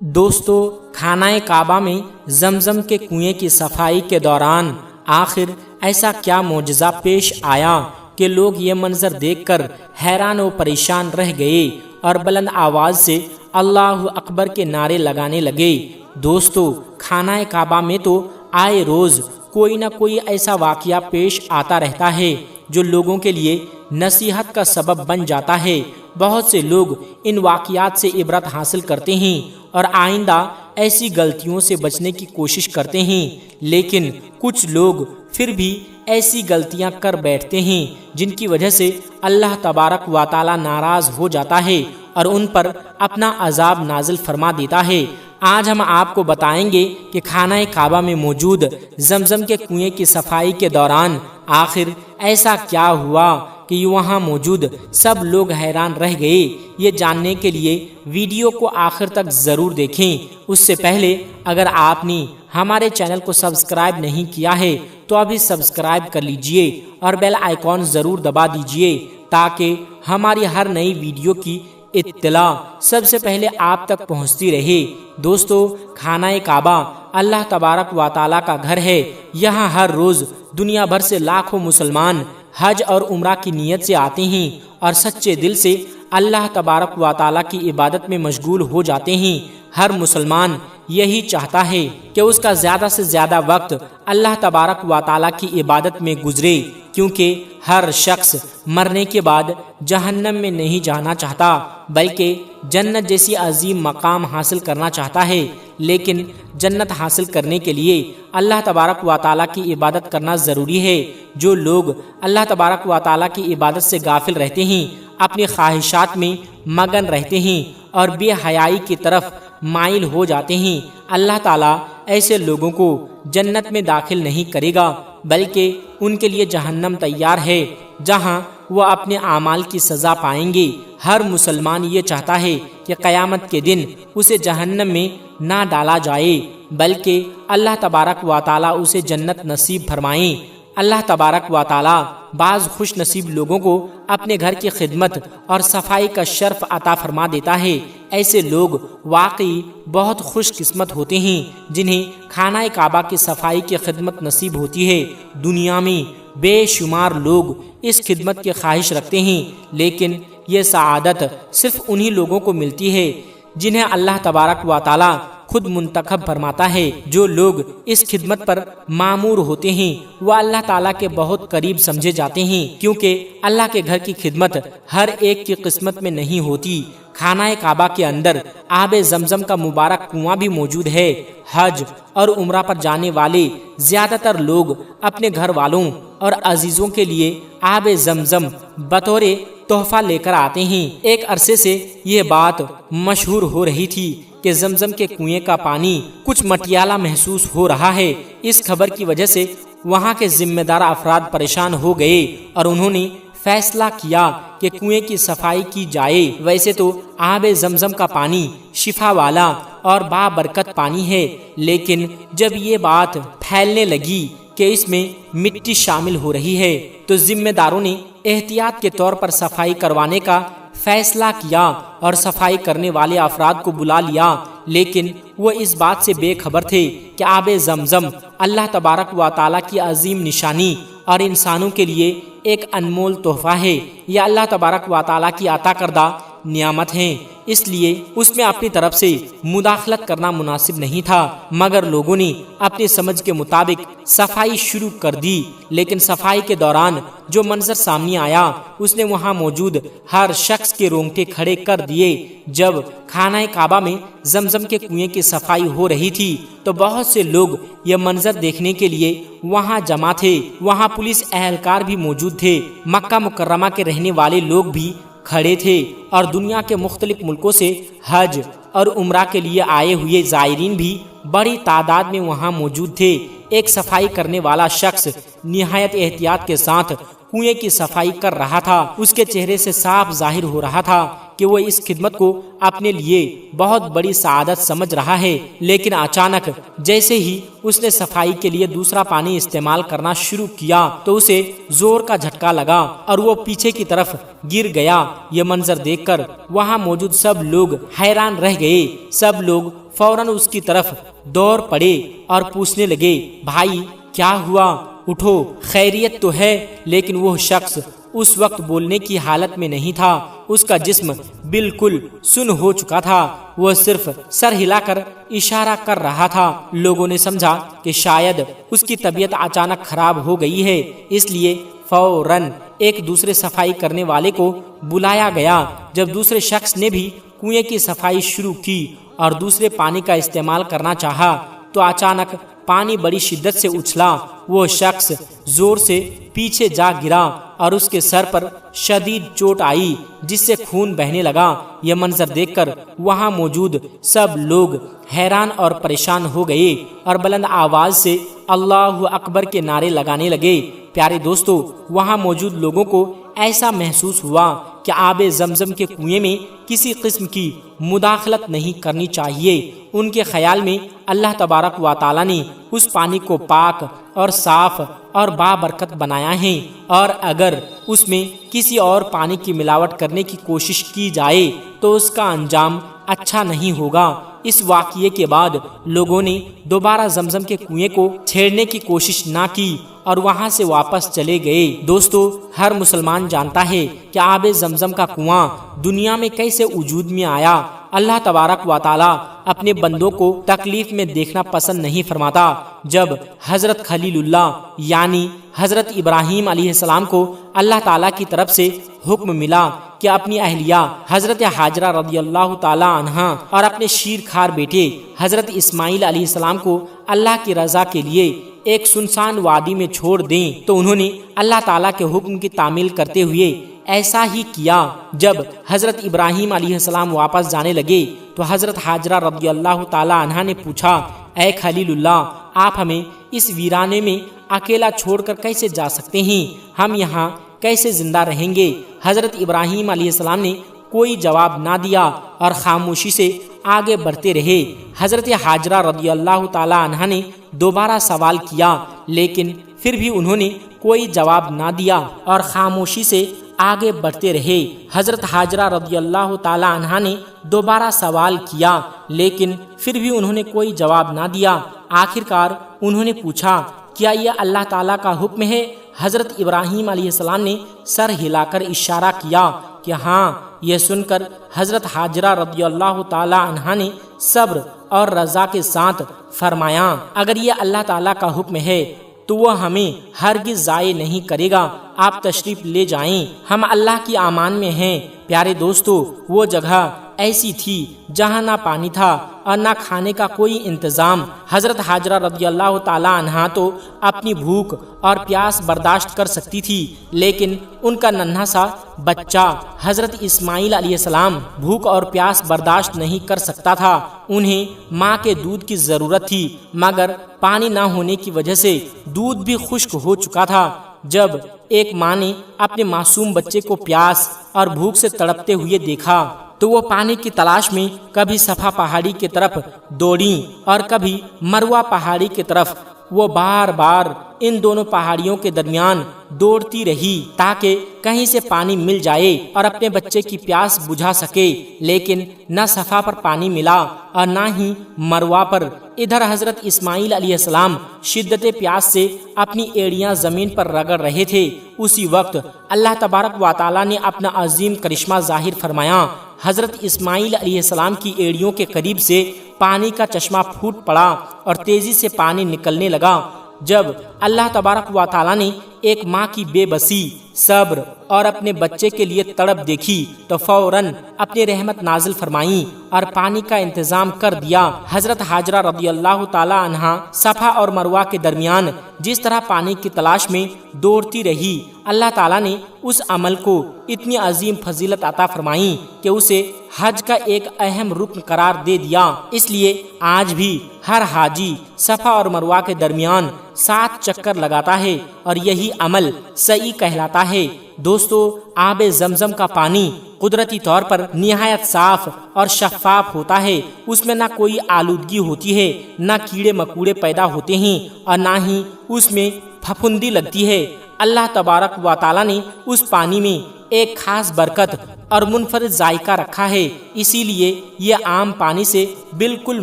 دوستو، خانہ کعبہ میں زمزم کے کنویں کی صفائی کے دوران آخر ایسا کیا معجزہ پیش آیا کہ لوگ یہ منظر دیکھ کر حیران و پریشان رہ گئے اور بلند آواز سے اللہ اکبر کے نعرے لگانے لگے۔ دوستو، خانہ کعبہ میں تو آئے روز کوئی نہ کوئی ایسا واقعہ پیش آتا رہتا ہے جو لوگوں کے لیے نصیحت کا سبب بن جاتا ہے۔ بہت سے لوگ ان واقعات سے عبرت حاصل کرتے ہیں اور آئندہ ایسی غلطیوں سے بچنے کی کوشش کرتے ہیں، لیکن کچھ لوگ پھر بھی ایسی غلطیاں کر بیٹھتے ہیں جن کی وجہ سے اللہ تبارک و تعالی ناراض ہو جاتا ہے اور ان پر اپنا عذاب نازل فرما دیتا ہے۔ آج ہم آپ کو بتائیں گے کہ خانہ کعبہ میں موجود زمزم کے کنویں کی صفائی کے دوران آخر ایسا کیا ہوا کہ وہاں موجود سب لوگ حیران رہ گئے۔ یہ جاننے کے لیے ویڈیو کو آخر تک ضرور دیکھیں۔ اس سے پہلے اگر آپ نے ہمارے چینل کو سبسکرائب نہیں کیا ہے تو ابھی سبسکرائب کر لیجئے اور بیل آئیکن ضرور دبا دیجئے تاکہ ہماری ہر نئی ویڈیو کی اطلاع سب سے پہلے آپ تک پہنچتی رہے۔ دوستو، خانہ کعبہ اللہ تبارک و تعالی کا گھر ہے۔ یہاں ہر روز دنیا بھر سے لاکھوں مسلمان حج اور عمرہ کی نیت سے آتے ہیں اور سچے دل سے اللہ تبارک و تعالی کی عبادت میں مشغول ہو جاتے ہیں۔ ہر مسلمان یہی چاہتا ہے کہ اس کا زیادہ سے زیادہ وقت اللہ تبارک و تعالی کی عبادت میں گزرے، کیونکہ ہر شخص مرنے کے بعد جہنم میں نہیں جانا چاہتا بلکہ جنت جیسی عظیم مقام حاصل کرنا چاہتا ہے۔ لیکن جنت حاصل کرنے کے لیے اللہ تبارک و تعالی کی عبادت کرنا ضروری ہے۔ جو لوگ اللہ تبارک و تعالی کی عبادت سے غافل رہتے ہیں، اپنی خواہشات میں مگن رہتے ہیں اور بے حیائی کی طرف مائل ہو جاتے ہیں، اللہ تعالیٰ ایسے لوگوں کو جنت میں داخل نہیں کرے گا بلکہ ان کے لیے جہنم تیار ہے جہاں وہ اپنے اعمال کی سزا پائیں گے۔ ہر مسلمان یہ چاہتا ہے کہ قیامت کے دن اسے جہنم میں نہ ڈالا جائے بلکہ اللہ تبارک و تعالیٰ اسے جنت نصیب فرمائیں۔ اللہ تبارک و تعالیٰ بعض خوش نصیب لوگوں کو اپنے گھر کی خدمت اور صفائی کا شرف عطا فرما دیتا ہے۔ ایسے لوگ واقعی بہت خوش قسمت ہوتے ہیں جنہیں خانہ کعبہ کی صفائی کی خدمت نصیب ہوتی ہے۔ دنیا میں بے شمار لوگ اس خدمت کی خواہش رکھتے ہیں، لیکن یہ سعادت صرف انہی لوگوں کو ملتی ہے جنہیں اللہ تبارک و تعالیٰ خود منتخب فرماتا ہے۔ جو لوگ اس خدمت پر مامور ہوتے ہیں وہ اللہ تعالیٰ کے بہت قریب سمجھے جاتے ہیں، کیونکہ اللہ کے گھر کی خدمت ہر ایک کی قسمت میں نہیں ہوتی۔ خانہ کعبہ کے اندر آب زمزم کا مبارک کنواں بھی موجود ہے۔ حج اور عمرہ پر جانے والے زیادہ تر لوگ اپنے گھر والوں اور عزیزوں کے لیے آب زمزم بطور تحفہ لے کر آتے ہیں۔ ایک عرصے سے یہ بات مشہور ہو رہی تھی کہ زمزم کے کنویں کا پانی کچھ مٹیالہ محسوس ہو رہا ہے۔ اس خبر کی وجہ سے وہاں کے ذمہ دار افراد پریشان ہو گئے اور انہوں نے فیصلہ کیا کہ کنویں کی صفائی کی جائے۔ ویسے تو آب زمزم کا پانی شفا والا اور بابرکت پانی ہے، لیکن جب یہ بات پھیلنے لگی کہ اس میں مٹی شامل ہو رہی ہے تو ذمہ داروں نے احتیاط کے طور پر صفائی کروانے کا فیصلہ کیا اور صفائی کرنے والے افراد کو بلا لیا، لیکن وہ اس بات سے بے خبر تھے کہ آب زمزم اللہ تبارک و تعالیٰ کی عظیم نشانی اور انسانوں کے لیے ایک انمول تحفہ ہے۔ یہ اللہ تبارک و تعالیٰ کی عطا کردہ نعمت ہے، اس لیے اس میں اپنی طرف سے مداخلت کرنا مناسب نہیں تھا، مگر لوگوں نے اپنی سمجھ کے مطابق صفائی شروع کر دی۔ لیکن صفائی کے دوران جو منظر سامنے آیا اس نے وہاں موجود ہر شخص کے رونگٹے کھڑے کر دیے۔ جب خانہ کعبہ میں زمزم کے کنویں کی صفائی ہو رہی تھی تو بہت سے لوگ یہ منظر دیکھنے کے لیے وہاں جمع تھے۔ وہاں پولیس اہلکار بھی موجود تھے، مکہ مکرمہ کے رہنے والے لوگ بھی کھڑے تھے اور دنیا کے مختلف ملکوں سے حج اور عمرہ کے لیے آئے ہوئے زائرین بھی بڑی تعداد میں وہاں موجود تھے۔ ایک صفائی کرنے والا شخص نہایت احتیاط کے ساتھ کنویں کی صفائی کر رہا تھا، اس کے چہرے سے صاف ظاہر ہو رہا تھا کہ وہ اس خدمت کو اپنے لیے بہت بڑی سعادت سمجھ رہا ہے۔ لیکن اچانک جیسے ہی اس نے صفائی کے لیے دوسرا پانی استعمال کرنا شروع کیا تو اسے زور کا جھٹکا لگا اور وہ پیچھے کی طرف گر گیا۔ یہ منظر دیکھ کر وہاں موجود سب لوگ حیران رہ گئے۔ سب لوگ فوراً اس کی طرف دوڑ پڑے اور پوچھنے لگے، بھائی کیا ہوا؟ اٹھو، خیریت تو ہے؟ لیکن وہ شخص اس وقت بولنے کی حالت میں نہیں تھا، اس کا جسم بالکل سن ہو چکا تھا، وہ صرف سر ہلا کر اشارہ کر رہا تھا۔ لوگوں نے سمجھا کہ شاید اس کی طبیعت اچانک خراب ہو گئی ہے، اس لیے فوراً ایک دوسرے صفائی کرنے والے کو بلایا گیا۔ جب دوسرے شخص نے بھی کنویں کی صفائی شروع کی اور دوسرے پانی کا استعمال کرنا چاہا تو اچانک پانی بڑی شدت سے اچھلا۔ وہ شخص زور سے پیچھے جا گرا اور اس کے سر پر شدید چوٹ آئی جس سے خون بہنے لگا۔ یہ منظر دیکھ کر وہاں موجود سب لوگ حیران اور پریشان ہو گئے اور بلند آواز سے اللہ اکبر کے نعرے لگانے لگے۔ پیارے دوستو، وہاں موجود لوگوں کو ایسا محسوس ہوا کہ آب زمزم کے کنویں میں کسی قسم کی مداخلت نہیں کرنی چاہیے۔ ان کے خیال میں اللہ تبارک و تعالی نے اس پانی کو پاک اور صاف اور بابرکت بنایا ہے، اور اگر اس میں کسی اور پانی کی ملاوٹ کرنے کی کوشش کی جائے تو اس کا انجام اچھا نہیں ہوگا۔ اس واقعے کے بعد لوگوں نے دوبارہ زمزم کے کنویں کو چھیڑنے کی کوشش نہ کی اور وہاں سے واپس چلے گئے۔ دوستو، ہر مسلمان جانتا ہے کہ آب زمزم کا کنواں دنیا میں کیسے وجود میں آیا۔ اللہ تبارک و تعالی اپنے بندوں کو تکلیف میں دیکھنا پسند نہیں فرماتا۔ جب حضرت خلیل اللہ یعنی حضرت ابراہیم علیہ السلام کو اللہ تعالیٰ کی طرف سے حکم ملا کہ اپنی اہلیہ حضرت حاجرہ رضی اللہ تعالی عنہا اور اپنے شیر کھار بیٹے حضرت اسماعیل علیہ السلام کو اللہ کی رضا کے لیے ایک سنسان وادی میں چھوڑ دیں تو انہوں نے اللہ تعالیٰ کے حکم کی تعمیل کرتے ہوئے ایسا ہی کیا۔ جب حضرت ابراہیم علیہ السلام واپس جانے لگے تو حضرت حاجرہ رضی اللہ تعالی عنہا نے پوچھا، اے خلیل اللہ، آپ ہمیں اس ویرانے میں اکیلا چھوڑ کر کیسے جا سکتے ہیں؟ ہم یہاں کیسے زندہ رہیں گے؟ حضرت ابراہیم علیہ السلام نے کوئی جواب نہ دیا اور خاموشی سے آگے بڑھتے رہے۔ حضرت حاجرہ رضی اللہ تعالی عنہا نے دوبارہ سوال کیا، لیکن پھر بھی انہوں نے کوئی جواب نہ دیا اور خاموشی سے آگے بڑھتے رہے۔ حضرت حاجرہ رضی اللہ تعالی عنہا نے دوبارہ سوال کیا، لیکن پھر بھی انہوں نے کوئی جواب نہ دیا۔ آخرکار انہوں نے پوچھا، کیا یہ اللہ تعالیٰ کا حکم ہے؟ حضرت ابراہیم علیہ السلام نے سر ہلا کر اشارہ کیا کہ ہاں۔ یہ سن کر حضرت حاجرہ رضی اللہ تعالی عنہا نے صبر اور رضا کے ساتھ فرمایا، اگر یہ اللہ تعالیٰ کا حکم ہے تو وہ ہمیں ہرگز ضائع نہیں کرے گا، آپ تشریف لے جائیں، ہم اللہ کی امان میں ہیں۔ پیارے دوستو، وہ جگہ ایسی تھی جہاں نہ پانی تھا اور نہ کھانے کا کوئی انتظام۔ حضرت حاجرہ رضی اللہ تعالی عنہا تو اپنی بھوک اور پیاس برداشت کر سکتی تھی، لیکن ان کا ننھا سا بچہ حضرت اسماعیل علیہ السلام بھوک اور پیاس برداشت نہیں کر سکتا تھا۔ انہیں ماں کے دودھ کی ضرورت تھی، مگر پانی نہ ہونے کی وجہ سے دودھ بھی خشک ہو چکا تھا۔ جب ایک ماں نے اپنے معصوم بچے کو پیاس اور بھوک سے تڑپتے ہوئے دیکھا تو وہ پانی کی تلاش میں کبھی صفا پہاڑی کی طرف دوڑیں اور کبھی مروہ پہاڑی کی طرف۔ وہ بار بار ان دونوں پہاڑیوں کے درمیان دوڑتی رہی تاکہ کہیں سے پانی مل جائے اور اپنے بچے کی پیاس بجھا سکے، لیکن نہ صفا پر پانی ملا اور نہ ہی مروہ پر۔ ادھر حضرت اسماعیل علیہ السلام شدت پیاس سے اپنی ایڑیاں زمین پر رگڑ رہے تھے۔ اسی وقت اللہ تبارک و تعالی نے اپنا عظیم کرشمہ ظاہر فرمایا۔ حضرت اسماعیل علیہ السلام کی ایڑیوں کے قریب سے پانی کا چشمہ پھوٹ پڑا اور تیزی سے پانی نکلنے لگا۔ جب اللہ تبارک و تعالی نے ایک ماں کی بے بسی، صبر اور اپنے بچے کے لیے تڑپ دیکھی تو فوراً اپنی رحمت نازل فرمائی اور پانی کا انتظام کر دیا۔ حضرت حاجرہ رضی اللہ تعالی عنہا صفا اور مروہ کے درمیان جس طرح پانی کی تلاش میں دوڑتی رہی، اللہ تعالیٰ نے اس عمل کو اتنی عظیم فضیلت عطا فرمائی کہ اسے حج کا ایک اہم رکن قرار دے دیا۔ اس لیے آج بھی ہر حاجی صفا اور مروہ کے درمیان 7 چکر لگاتا ہے اور یہی عمل سعی کہلاتا ہے۔ دوستو، آب زمزم کا پانی قدرتی طور پر نہایت صاف اور شفاف ہوتا ہے۔ اس میں نہ کوئی آلودگی ہوتی ہے، نہ کیڑے مکوڑے پیدا ہوتے ہیں اور نہ ہی اس میں پھپھندی لگتی ہے۔ اللہ تبارک و تعالیٰ نے اس پانی میں ایک خاص برکت اور منفرد ذائقہ رکھا ہے، اسی لیے یہ عام پانی سے بالکل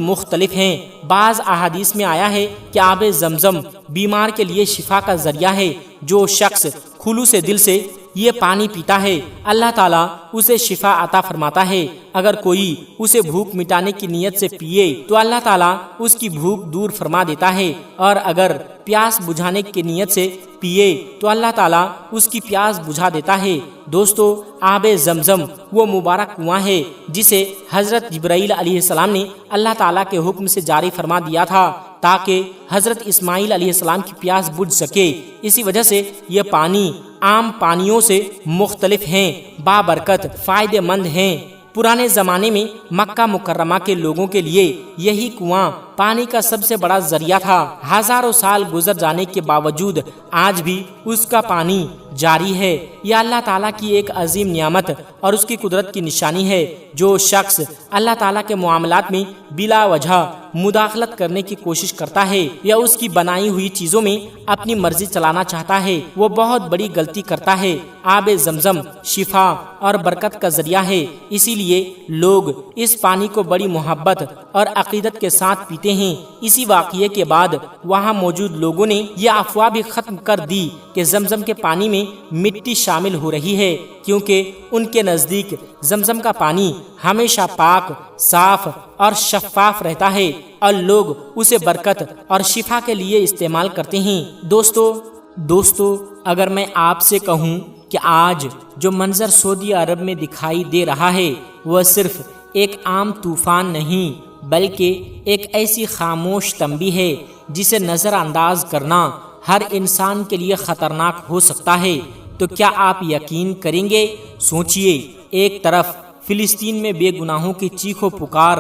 مختلف ہیں۔ بعض احادیث میں آیا ہے کہ آب زمزم بیمار کے لیے شفا کا ذریعہ ہے۔ جو شخص خلوص دل سے یہ پانی پیتا ہے، اللہ تعالیٰ اسے شفا عطا فرماتا ہے۔ اگر کوئی اسے بھوک مٹانے کی نیت سے پیے تو اللہ تعالیٰ اس کی بھوک دور فرما دیتا ہے، اور اگر پیاس بجھانے کی نیت سے پیے تو اللہ تعالیٰ اس کی پیاس بجھا دیتا ہے۔ دوستو، آب زمزم وہ مبارک کنواں ہے جسے حضرت جبرائیل علیہ السلام نے اللہ تعالیٰ کے حکم سے جاری فرما دیا تھا تاکہ حضرت اسماعیل علیہ السلام کی پیاس بجھ سکے۔ اسی وجہ سے یہ پانی عام پانیوں سے مختلف ہیں، بابرکت، فائدہ مند ہیں۔ پرانے زمانے میں مکہ مکرمہ کے لوگوں کے لیے یہی کنواں پانی کا سب سے بڑا ذریعہ تھا۔ ہزاروں سال گزر جانے کے باوجود آج بھی اس کا پانی جاری ہے۔ یہ اللہ تعالیٰ کی ایک عظیم نعمت اور اس کی قدرت کی نشانی ہے۔ جو شخص اللہ تعالیٰ کے معاملات میں بلا وجہ مداخلت کرنے کی کوشش کرتا ہے یا اس کی بنائی ہوئی چیزوں میں اپنی مرضی چلانا چاہتا ہے، وہ بہت بڑی غلطی کرتا ہے۔ آب زمزم شفا اور برکت کا ذریعہ ہے، اسی لیے لوگ اس پانی کو بڑی محبت اور عقیدت کے ساتھ پیتے ہیں۔ اسی واقعے کے بعد وہاں موجود لوگوں نے یہ افواہ بھی ختم کر دی کہ زمزم کے پانی میں مٹی شامل ہو رہی ہے، کیونکہ ان کے نزدیک زمزم کا پانی ہمیشہ پاک، صاف اور شفاف رہتا ہے اور لوگ اسے برکت اور شفا کے لیے استعمال کرتے ہیں۔ دوستو، اگر میں آپ سے کہوں کہ آج جو منظر سعودی عرب میں دکھائی دے رہا ہے وہ صرف ایک عام طوفان نہیں بلکہ ایک ایسی خاموش تنبیہ ہے جسے نظر انداز کرنا ہر انسان کے لیے خطرناک ہو سکتا ہے، تو کیا آپ یقین کریں گے؟ سوچئے، ایک طرف فلسطین میں بے گناہوں کی چیخ و پکار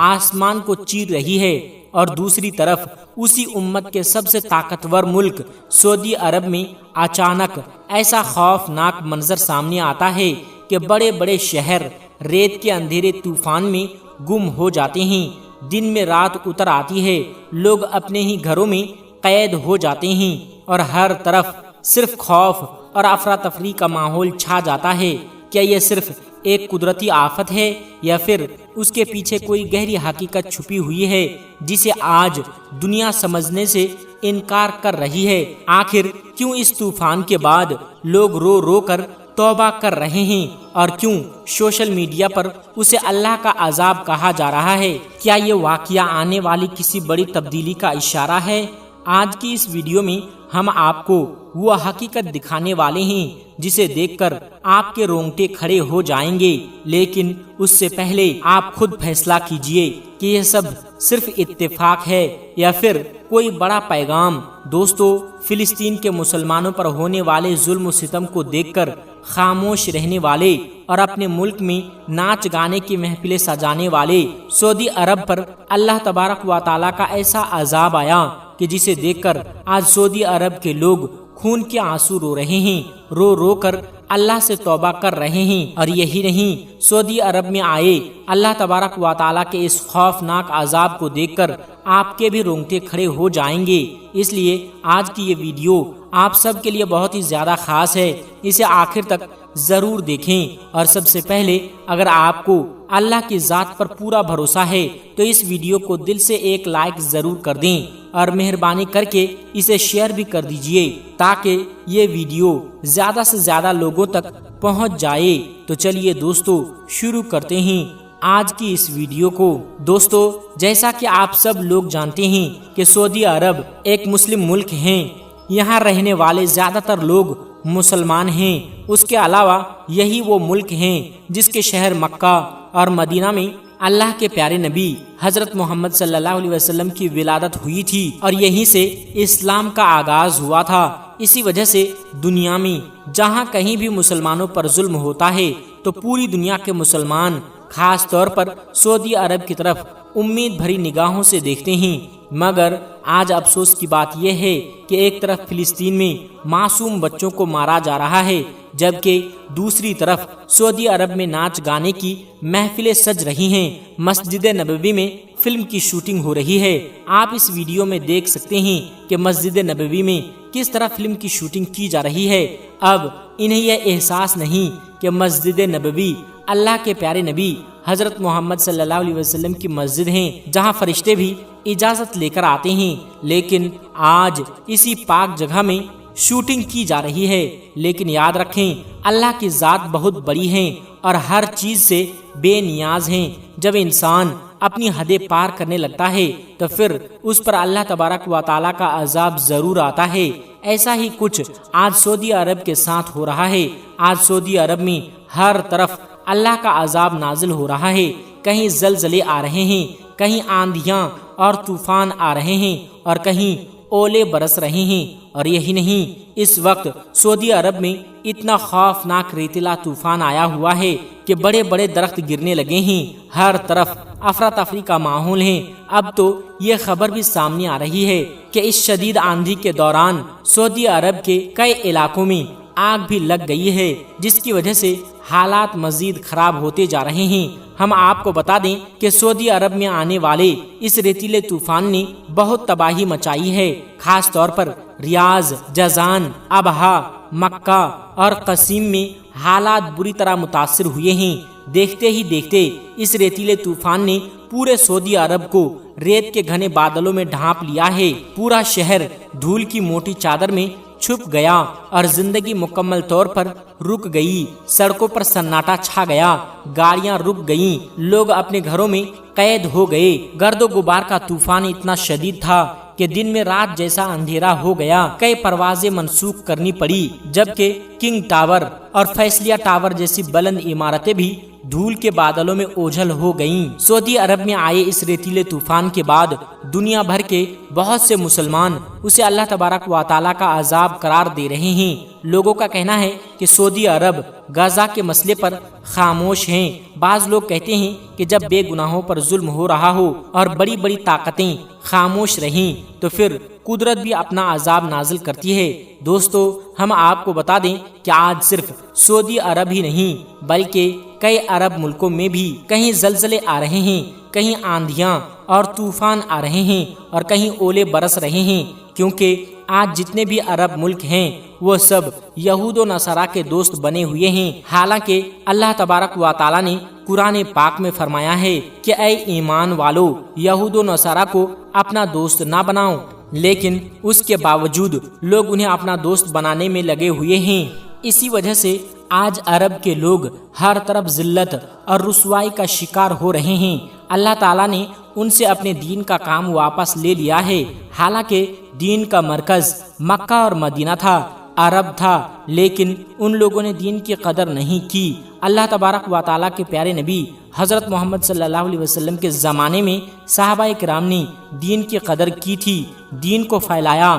آسمان کو چیر رہی ہے اور دوسری طرف اسی امت کے سب سے طاقتور ملک سعودی عرب میں اچانک ایسا خوفناک منظر سامنے آتا ہے کہ بڑے بڑے شہر ریت کے اندھیرے طوفان میں گم ہو جاتے ہیں۔ دن میں رات اتر آتی ہے، لوگ اپنے ہی گھروں میں قید ہو جاتے ہیں اور ہر طرف صرف خوف اور افراتفری کا ماحول چھا جاتا ہے۔ کیا یہ صرف ایک قدرتی آفت ہے یا پھر اس کے پیچھے کوئی گہری حقیقت چھپی ہوئی ہے جسے آج دنیا سمجھنے سے انکار کر رہی ہے؟ آخر کیوں اس طوفان کے بعد لوگ رو رو کر توبہ کر رہے ہیں اور کیوں سوشل میڈیا پر اسے اللہ کا عذاب کہا جا رہا ہے؟ کیا یہ واقعہ آنے والی کسی بڑی تبدیلی کا اشارہ ہے؟ آج کی اس ویڈیو میں ہم آپ کو وہ حقیقت دکھانے والے ہیں جسے دیکھ کر آپ کے رونگٹے کھڑے ہو جائیں گے، لیکن اس سے پہلے آپ خود فیصلہ کیجئے کہ یہ سب صرف اتفاق ہے یا پھر کوئی بڑا پیغام۔ دوستو، فلسطین کے مسلمانوں پر ہونے والے ظلم و ستم کو دیکھ کر خاموش رہنے والے اور اپنے ملک میں ناچ گانے کی محفلیں سجانے والے سعودی عرب پر اللہ تبارک و تعالیٰ کا ایسا عذاب آیا کہ جسے دیکھ کر آج سعودی عرب کے لوگ خون کے آنسو رو رہے ہیں، رو رو کر اللہ سے توبہ کر رہے ہیں۔ اور یہی نہیں، سعودی عرب میں آئے اللہ تبارک و تعالیٰ کے اس خوفناک عذاب کو دیکھ کر آپ کے بھی رونگٹے کھڑے ہو جائیں گے۔ اس لیے آج کی یہ ویڈیو آپ سب کے لیے بہت ہی زیادہ خاص ہے، اسے آخر تک ضرور دیکھیں۔ اور سب سے پہلے اگر آپ کو اللہ کی ذات پر پورا بھروسہ ہے تو اس ویڈیو کو دل سے ایک لائک ضرور کر دیں اور مہربانی کر کے اسے شیئر بھی کر دیجئے تاکہ یہ ویڈیو زیادہ سے زیادہ لوگوں تک پہنچ جائے۔ تو چلیے دوستو، شروع کرتے ہیں آج کی اس ویڈیو کو۔ دوستو، جیسا کہ آپ سب لوگ جانتے ہیں کہ سعودی عرب ایک مسلم ملک ہے، یہاں رہنے والے زیادہ تر لوگ مسلمان ہیں۔ اس کے علاوہ یہی وہ ملک ہیں جس کے شہر مکہ اور مدینہ میں اللہ کے پیارے نبی حضرت محمد صلی اللہ علیہ وسلم کی ولادت ہوئی تھی اور یہیں سے اسلام کا آغاز ہوا تھا۔ اسی وجہ سے دنیا میں جہاں کہیں بھی مسلمانوں پر ظلم ہوتا ہے تو پوری دنیا کے مسلمان خاص طور پر سعودی عرب کی طرف امید بھری نگاہوں سے دیکھتے ہیں۔ مگر آج افسوس کی بات یہ ہے کہ ایک طرف فلسطین میں معصوم بچوں کو مارا جا رہا ہے، جبکہ دوسری طرف سعودی عرب میں ناچ گانے کی محفلیں سج رہی ہیں، مسجد نبوی میں فلم کی شوٹنگ ہو رہی ہے۔ آپ اس ویڈیو میں دیکھ سکتے ہیں کہ مسجد نبوی میں کس طرح فلم کی شوٹنگ کی جا رہی ہے۔ اب انہیں یہ احساس نہیں کہ مسجد نبوی اللہ کے پیارے نبی حضرت محمد صلی اللہ علیہ وسلم کی مسجد ہیں، جہاں فرشتے بھی اجازت لے کر آتے ہیں، لیکن آج اسی پاک جگہ میں شوٹنگ کی جا رہی ہے۔ لیکن یاد رکھیں، اللہ کی ذات بہت بڑی ہے اور ہر چیز سے بے نیاز ہیں۔ جب انسان اپنی حدیں پار کرنے لگتا ہے تو پھر اس پر اللہ تبارک و تعالیٰ کا عذاب ضرور آتا ہے۔ ایسا ہی کچھ آج سعودی عرب کے ساتھ ہو رہا ہے۔ آج سعودی عرب میں ہر طرف اللہ کا عذاب نازل ہو رہا ہے۔ کہیں زلزلے آ رہے ہیں، کہیں آندھیاں اور طوفان آ رہے ہیں، اور کہیں اولے برس رہے ہیں۔ اور یہی نہیں، اس وقت سعودی عرب میں اتنا خوفناک ریتیلا طوفان آیا ہوا ہے کہ بڑے بڑے درخت گرنے لگے ہیں، ہر طرف افراتفری کا ماحول ہے۔ اب تو یہ خبر بھی سامنے آ رہی ہے کہ اس شدید آندھی کے دوران سعودی عرب کے کئی علاقوں میں آگ بھی لگ گئی ہے، جس کی وجہ سے حالات مزید خراب ہوتے جا رہے ہیں۔ ہم آپ کو بتا دیں کہ سعودی عرب میں آنے والے اس ریتیلے طوفان نے بہت تباہی مچائی ہے، خاص طور پر ریاض، جازان، ابہا، مکہ اور قصیم میں حالات بری طرح متاثر ہوئے ہیں۔ دیکھتے ہی دیکھتے اس ریتیلے طوفان نے پورے سعودی عرب کو ریت کے گھنے بادلوں میں ڈھانپ لیا ہے۔ پورا شہر دھول کی موٹی چادر میں چھپ گیا اور زندگی مکمل طور پر رک گئی۔ سڑکوں پر سناٹا چھا گیا، گاڑیاں رک گئیں، لوگ اپنے گھروں میں قید ہو گئے۔ گرد و غبار کا طوفان اتنا شدید تھا کہ دن میں رات جیسا اندھیرا ہو گیا۔ کئی پروازیں منسوخ کرنی پڑی، جبکہ کنگ ٹاور اور فیصلیہ ٹاور جیسی بلند عمارتیں بھی دھول کے بادلوں میں اوجھل ہو گئیں۔ سعودی عرب میں آئے اس ریتیلے طوفان کے بعد دنیا بھر کے بہت سے مسلمان اسے اللہ تبارک و تعالیٰ کا عذاب قرار دے رہے ہیں۔ لوگوں کا کہنا ہے کہ سعودی عرب غزہ کے مسئلے پر خاموش ہیں۔ بعض لوگ کہتے ہیں کہ جب بے گناہوں پر ظلم ہو رہا ہو اور بڑی بڑی طاقتیں خاموش رہیں تو پھر قدرت بھی اپنا عذاب نازل کرتی ہے۔ دوستو، ہم آپ کو بتا دیں کہ آج صرف سعودی عرب ہی نہیں بلکہ کئی عرب ملکوں میں بھی کہیں زلزلے آ رہے ہیں، کہیں آندھیاں اور طوفان آ رہے ہیں اور کہیں اولے برس رہے ہیں، کیونکہ آج جتنے بھی عرب ملک ہیں وہ سب یہود و نصارہ کے دوست بنے ہوئے ہیں۔ حالانکہ اللہ تبارک و تعالیٰ نے قرآن پاک میں فرمایا ہے کہ اے ایمان والو، یہود و نصارہ کو اپنا دوست نہ بناؤ، لیکن اس کے باوجود لوگ انہیں اپنا دوست بنانے میں لگے ہوئے ہیں۔ اسی وجہ سے آج عرب کے لوگ ہر طرف ذلت اور رسوائی کا شکار ہو رہے ہیں۔ اللہ تعالیٰ نے ان سے اپنے دین کا کام واپس لے لیا ہے۔ حالانکہ دین کا مرکز مکہ اور مدینہ تھا، عرب تھا، لیکن ان لوگوں نے دین کی قدر نہیں کی۔ اللہ تبارک و تعالیٰ کے پیارے نبی حضرت محمد صلی اللہ علیہ وسلم کے زمانے میں صحابہ کرام نے دین کی قدر کی تھی، دین کو پھیلایا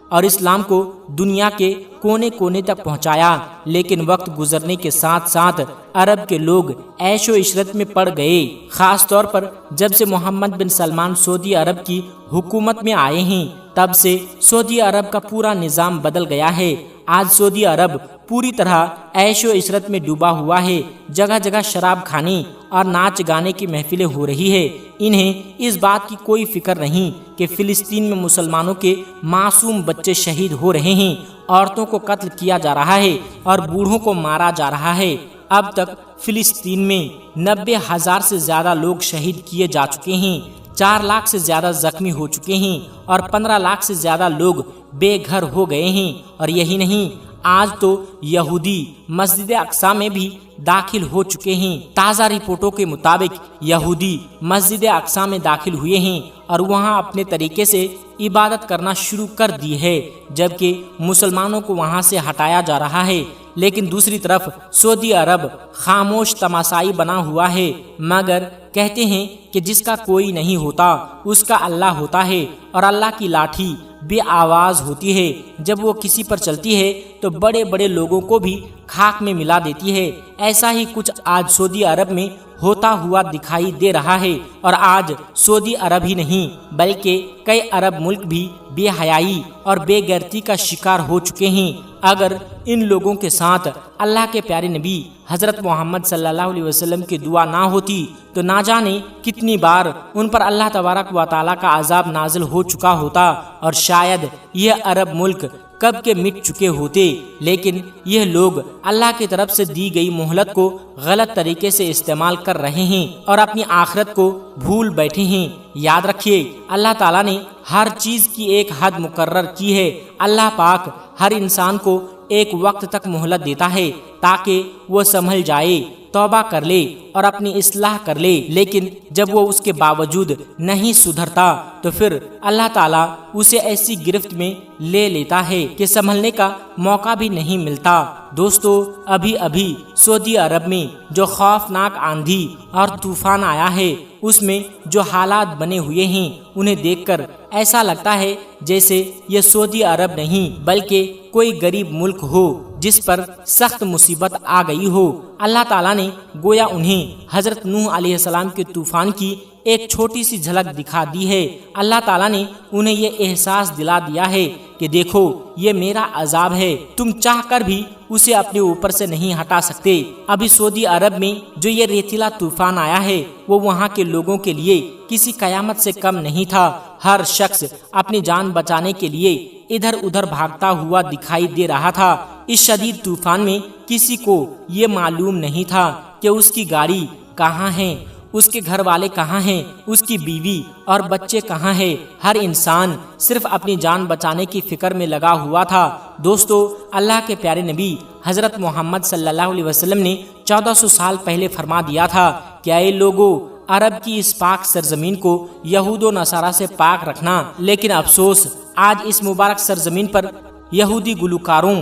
اور اسلام کو دنیا کے کونے کونے تک پہنچایا۔ لیکن وقت گزرنے کے ساتھ ساتھ عرب کے لوگ عیش و عشرت میں پڑ گئے، خاص طور پر جب سے محمد بن سلمان سعودی عرب کی حکومت میں آئے ہیں، تب سے سعودی عرب کا پورا نظام بدل گیا ہے۔ آج سعودی عرب پوری طرح عیش و عشرت میں ڈوبا ہوا ہے۔ جگہ جگہ شراب کھانے اور ناچ گانے کی محفلیں ہو رہی ہے۔ انہیں اس بات کی کوئی فکر نہیں کہ فلسطین میں مسلمانوں کے معصوم بچے شہید ہو رہے ہیں، عورتوں کو قتل کیا جا رہا ہے اور بوڑھوں کو مارا جا رہا ہے۔ اب تک فلسطین میں 90,000 سے زیادہ لوگ شہید کیے جا چکے ہیں، 4 لاکھ سے زیادہ زخمی ہو چکے ہیں اور 15 لاکھ سے زیادہ لوگ بے گھر ہو گئے ہیں۔ اور یہی نہیں، آج تو یہودی مسجد اقصی میں بھی داخل ہو چکے ہیں۔ تازہ رپورٹوں کے مطابق یہودی مسجد اقصی میں داخل ہوئے ہیں اور وہاں اپنے طریقے سے عبادت کرنا شروع کر دی ہے، جبکہ مسلمانوں کو وہاں سے ہٹایا جا رہا ہے۔ لیکن دوسری طرف سعودی عرب خاموش تماشائی بنا ہوا ہے، مگر کہتے ہیں کہ جس کا کوئی نہیں ہوتا اس کا اللہ ہوتا ہے، اور اللہ کی لاٹھی بے آواز ہوتی ہے، جب وہ کسی پر چلتی ہے تو بڑے بڑے لوگوں کو بھی خاک میں ملا دیتی ہے۔ ایسا ہی کچھ آج سعودی عرب میں ہوتا ہوا دکھائی دے رہا ہے، اور آج سعودی عرب ہی نہیں بلکہ کئی عرب ملک بھی بے حیائی اور بے غیرتی کا شکار ہو چکے ہیں۔ اگر ان لوگوں کے ساتھ اللہ کے پیارے نبی حضرت محمد صلی اللہ علیہ وسلم کی دعا نہ ہوتی تو نہ جانے کتنی بار ان پر اللہ تبارک و تعالیٰ کا عذاب نازل ہو چکا ہوتا، اور شاید یہ عرب ملک کب کے مٹ چکے ہوتے۔ لیکن یہ لوگ اللہ کی طرف سے دی گئی مہلت کو غلط طریقے سے استعمال کر رہے ہیں اور اپنی آخرت کو بھول بیٹھے ہیں۔ یاد رکھیے، اللہ تعالیٰ نے ہر چیز کی ایک حد مقرر کی ہے۔ اللہ پاک ہر انسان کو ایک وقت تک مہلت دیتا ہے تاکہ وہ سنبھل جائے، توبہ کر لے اور اپنی اصلاح کر لے، لیکن جب وہ اس کے باوجود نہیں سدھرتا تو پھر اللہ تعالیٰ اسے ایسی گرفت میں لے لیتا ہے کہ سنبھلنے کا موقع بھی نہیں ملتا۔ دوستو، ابھی ابھی سعودی عرب میں جو خوفناک آندھی اور طوفان آیا ہے، اس میں جو حالات بنے ہوئے ہیں انہیں دیکھ کر ایسا لگتا ہے جیسے یہ سعودی عرب نہیں بلکہ کوئی غریب ملک ہو جس پر سخت مصیبت آ گئی ہو۔ اللہ تعالیٰ نے گویا انہیں حضرت نوح علیہ السلام کے طوفان کی ایک چھوٹی سی جھلک دکھا دی ہے۔ اللہ تعالیٰ نے انہیں یہ احساس دلا دیا ہے کہ دیکھو، یہ میرا عذاب ہے، تم چاہ کر بھی اسے اپنے اوپر سے نہیں ہٹا سکتے۔ ابھی سعودی عرب میں جو یہ ریتیلا طوفان آیا ہے وہ وہاں کے لوگوں کے لیے کسی قیامت سے کم نہیں تھا۔ ہر شخص اپنی جان بچانے کے لیے ادھر ادھر بھاگتا ہوا دکھائی دے رہا تھا۔ اس شدید طوفان میں کسی کو یہ معلوم نہیں تھا کہ اس کی گاڑی کہاں ہے، اس کے گھر والے کہاں ہیں، اس کی بیوی اور بچے کہاں ہیں۔ ہر انسان صرف اپنی جان بچانے کی فکر میں لگا ہوا تھا۔ دوستو، اللہ کے پیارے نبی حضرت محمد صلی اللہ علیہ وسلم نے 1400 سال پہلے فرما دیا تھا کہ اے لوگو، عرب کی اس پاک سرزمین کو یہود و نصارہ سے پاک رکھنا۔ لیکن افسوس، آج اس مبارک سرزمین پر یہودی گلوکاروں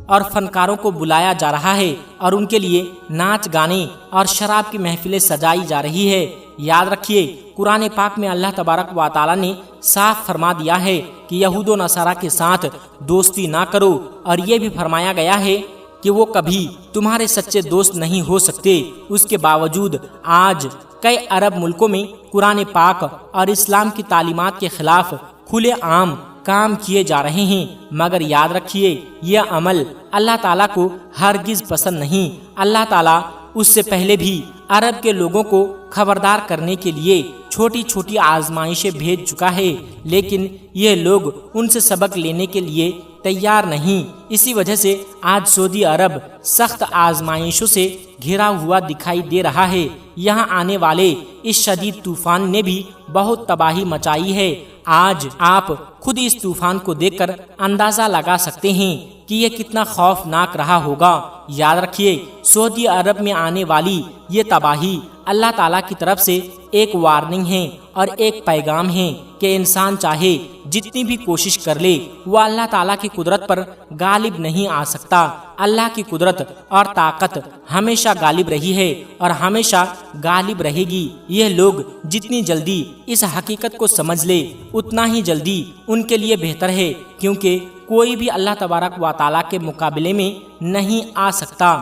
اور فنکاروں کو بلایا جا رہا ہے اور ان کے لیے ناچ گانے اور شراب کی محفلیں سجائی جا رہی ہے۔ یاد رکھیے، قرآن پاک میں اللہ تبارک و تعالیٰ نے صاف فرما دیا ہے کہ یہود و نصارہ کے ساتھ دوستی نہ کرو، اور یہ بھی فرمایا گیا ہے کہ وہ کبھی تمہارے سچے دوست نہیں ہو سکتے۔ اس کے باوجود آج کئی عرب ملکوں میں قرآن پاک اور اسلام کی تعلیمات کے خلاف کھلے عام کام کیے جا رہے ہیں، مگر یاد رکھیے، یہ عمل اللہ تعالیٰ کو ہرگز پسند نہیں۔ اللہ تعالیٰ اس سے پہلے بھی عرب کے لوگوں کو خبردار کرنے کے لیے چھوٹی چھوٹی آزمائشیں بھیج چکا ہے، لیکن یہ لوگ ان سے سبق لینے کے لیے تیار نہیں۔ اسی وجہ سے آج سعودی عرب سخت آزمائشوں سے گھرا ہوا دکھائی دے رہا ہے۔ یہاں آنے والے اس شدید طوفان نے بھی بہت تباہی مچائی ہے۔ آج آپ خود اس طوفان کو دیکھ کر اندازہ لگا سکتے ہیں کہ یہ کتنا خوفناک رہا ہوگا۔ یاد رکھیے، سعودی عرب میں آنے والی یہ تباہی اللہ تعالیٰ کی طرف سے ایک وارننگ ہے اور ایک پیغام ہے کہ انسان چاہے جتنی بھی کوشش کر لے، وہ اللہ تعالیٰ کی قدرت پر غالب نہیں آ سکتا۔ اللہ کی قدرت اور طاقت ہمیشہ غالب رہی ہے اور ہمیشہ غالب رہے گی۔ یہ لوگ جتنی جلدی اس حقیقت کو سمجھ لے اتنا ہی جلدی ان کے لیے بہتر ہے، کیونکہ کوئی بھی اللہ تبارک و تعالیٰ کے مقابلے میں نہیں آ سکتا۔